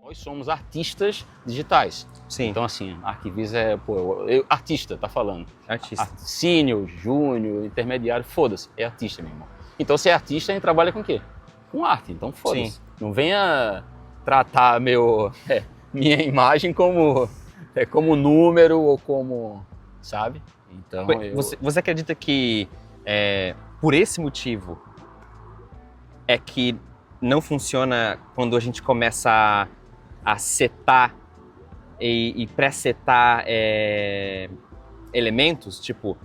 Nós somos artistas digitais. Sim. Então, assim, Arquiviza artista, tá falando. Artista. Sênior, júnior, intermediário, foda-se, é artista, meu irmão. Então, se é artista, a gente trabalha com o quê? Com arte, então foda-se. Sim. Não venha tratar minha imagem como número ou como, sabe? Então, Você acredita que, por esse motivo, é que não funciona quando a gente começa a setar e pré-setar elementos? Tipo,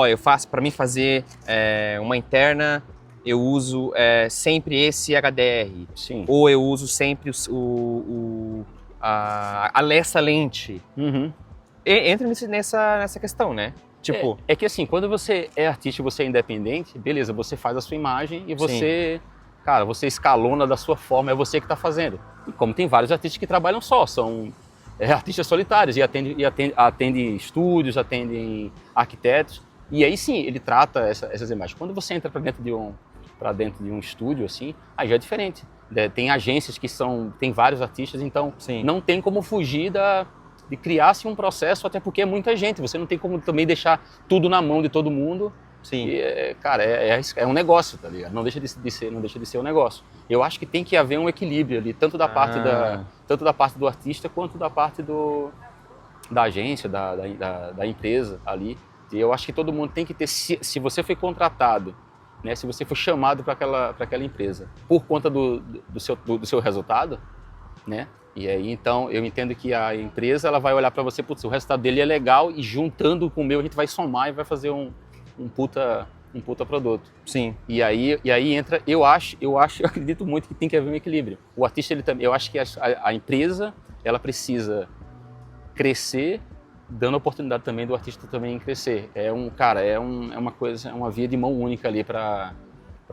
eu faço, para mim fazer uma interna, eu uso sempre esse HDR. Sim. Ou eu uso sempre essa lente. Uhum. Entra nessa questão, né? Tipo... É que assim, quando você é artista e você é independente, beleza, você faz a sua imagem e você... Sim. Cara, você escalona da sua forma, é você que está fazendo. E como tem vários artistas que trabalham só, são artistas solitários e atendem estúdios, atendem arquitetos. E aí sim, ele trata essas imagens. Quando você entra para dentro de um estúdio, assim, aí já é diferente. Tem agências que tem vários artistas, então sim, não tem como fugir de criar-se um processo, até porque é muita gente. Você não tem como também deixar tudo na mão de todo mundo. Sim. E, cara, é um negócio, tá ligado? Não deixa de ser um negócio. Eu acho que tem que haver um equilíbrio ali, tanto da parte do artista quanto da parte da agência, da empresa ali. E eu acho que todo mundo tem que ter, se você foi contratado, né, se você foi chamado para aquela empresa por conta do seu resultado, né? E aí, então, eu entendo que a empresa ela vai olhar para você, putz, o resultado dele é legal e juntando com o meu a gente vai somar e vai fazer um puta produto. Sim. E aí entra, eu acredito muito que tem que haver um equilíbrio. O artista, ele também, eu acho que a empresa, ela precisa crescer, dando oportunidade também do artista também crescer. É uma coisa, é uma via de mão única ali para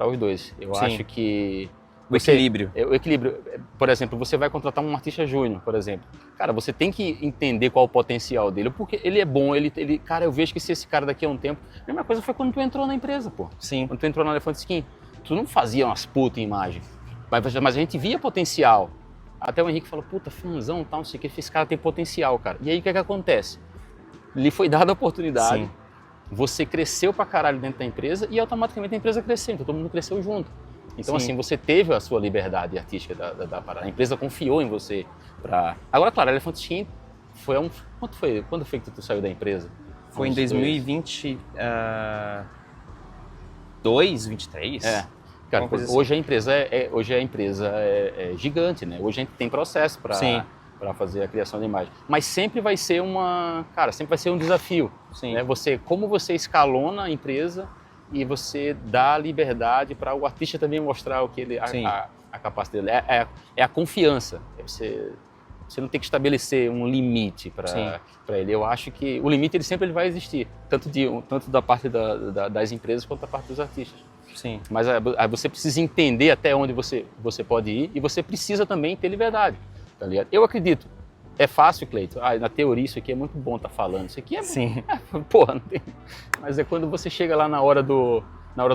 os dois. Eu Sim. acho que o equilíbrio. O equilíbrio. Por exemplo, você vai contratar um artista júnior, por exemplo. Cara, você tem que entender qual é o potencial dele, porque ele é bom, cara, eu vejo que se esse cara daqui a um tempo... A mesma coisa foi quando tu entrou na empresa, pô. Sim. Quando tu entrou na Elefante Skin. Tu não fazia umas puta imagem, mas a gente via potencial. Até o Henrique falou, puta, fanzão, tal, não sei o que, esse cara tem potencial, cara. E aí o que acontece? Lhe foi dada a oportunidade, sim, você cresceu pra caralho dentro da empresa e automaticamente a empresa cresceu, então todo mundo cresceu junto. Então, sim, assim, você teve a sua liberdade artística da parada. A empresa confiou em você pra... Agora, claro, a Elefante Skin foi Quando foi que tu saiu da empresa? Foi em 2022, 23? Cara, hoje a empresa é gigante, né? Hoje a gente tem processo para fazer a criação da imagem. Mas sempre vai ser um desafio. Sim. Né? Como você escalona a empresa e você dá liberdade para o artista também mostrar o que ele a capacidade dele. É a confiança. Você não tem que estabelecer um limite para ele. Eu acho que o limite ele vai existir, tanto da parte das empresas quanto da parte dos artistas. Sim. Mas você precisa entender até onde você pode ir e você precisa também ter liberdade, tá ligado? Eu acredito. É fácil, Cleiton. Na teoria isso aqui é muito bom estar falando. Isso aqui é... Sim. Porra, não tem... Mas é quando você chega lá na hora do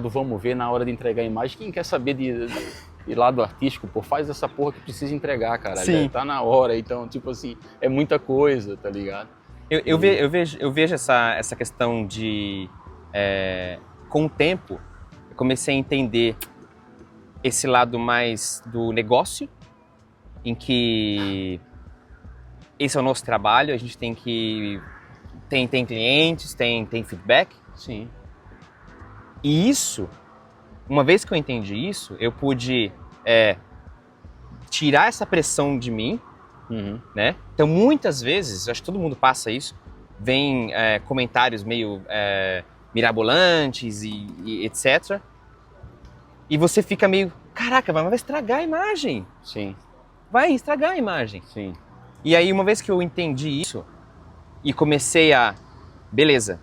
vamos ver, na hora de entregar a imagem, quem quer saber de lado artístico, pô, faz essa porra que precisa entregar, cara. Sim. Tá na hora, então, tipo assim, é muita coisa, tá ligado? Eu vejo essa questão de... com o tempo, eu comecei a entender esse lado mais do negócio, em que... Esse é o nosso trabalho, a gente tem que... Tem clientes, tem feedback. Sim. E isso, uma vez que eu entendi isso, eu pude tirar essa pressão de mim, né? Então, muitas vezes, acho que todo mundo passa isso, vem comentários meio mirabolantes e etc. E você fica meio, caraca, mas vai estragar a imagem. Sim. Vai estragar a imagem. Sim. E aí, uma vez que eu entendi isso e comecei beleza,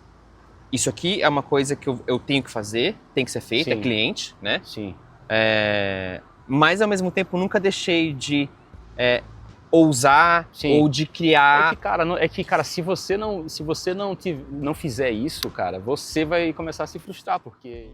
isso aqui é uma coisa que eu tenho que fazer, tem que ser feito, é cliente, né? Sim. Mas, ao mesmo tempo, nunca deixei de ousar ou de criar... É que, cara, se você não fizer isso, cara, você vai começar a se frustrar, porque...